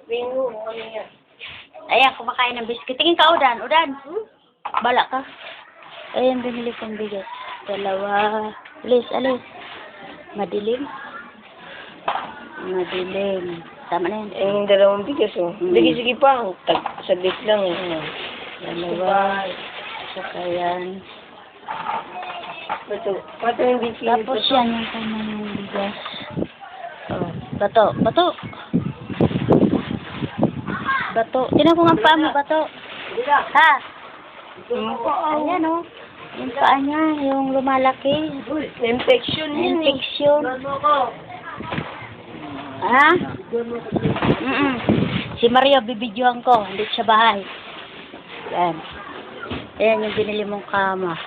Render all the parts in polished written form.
Bingo, ano yan? Ayan, kumakain ng biscuit. Tingin ka, Udan. Udan. Bala ka. Ayan, binili kong bigas. 2. Alis, alis. Madilim. Madilim. Tama na yan. Yung 2 bigas, oh. Sige pa. Saglit lang, eh. 2. Saka yan. Pato yung bigas. Tapos yan yung kanyang bigas. Oh, bato. Bato. Bato. Tinan ko nga paa mo, bato. Ha? Ayan, oh. Yung paa niya, yung lumalaki. Infection yun, eh. Infection. Ha? Si Mario, bibidyohan ko. Hindi sa bahay. Yan. Ayan yung binili mong kama.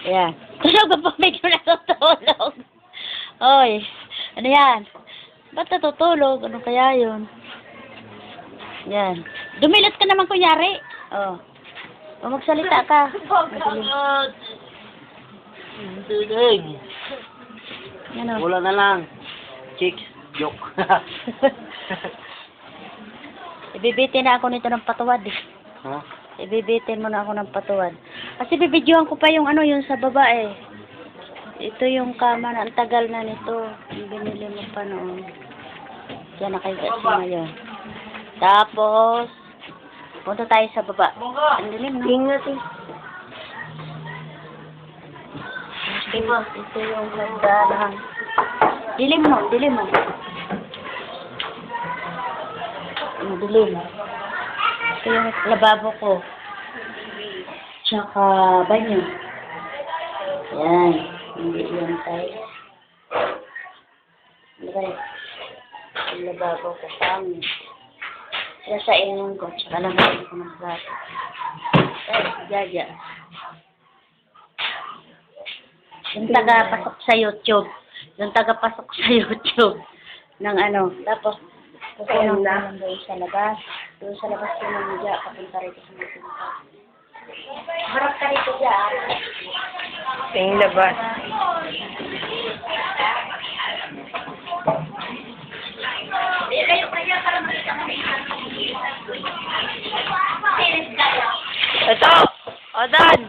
Ayan. Tulog pa medyo natutulog. Oy. Ano yan? Ba't natutulog? Ano kaya yun? Yan. Dumilot ka naman kunyari. Oh. O magsalita ka. Tulig. Ano? Wala na lang. Chicks. Joke. Ibibitin na ako nito ng patuwad eh. Ha? Ibibitin mo na ako ng patuwad. Kasi bibidyohan ko pa yung ano, yung sa baba eh. Ito yung kama na, ang tagal na nito. Yung binili mo pa noon. Yan na kayo kasi ngayon. Tapos, punta tayo sa baba. Ang dilim, no? Ingat, eh. Ito yung hagdanan. Dilim mo, dilim mo. Ang dilim. Ito yung lababo ko. Tsaka banyo. Yan. Hindi yan tayo. Lagay. Ang lababo ko pangit. Sila sa inyong ko. Tsaka lagay ko ng plato. Ay, jaja. Yung taga-pasok sa YouTube. Yung taga-pasok sa YouTube. Ng ano. Tapos, pupunong na doon sa labas. Doon sa labas ko ng dya. Kapunta rito sa mga pinaka. Harap ka rito dya. Yung labas. Ito! Odan!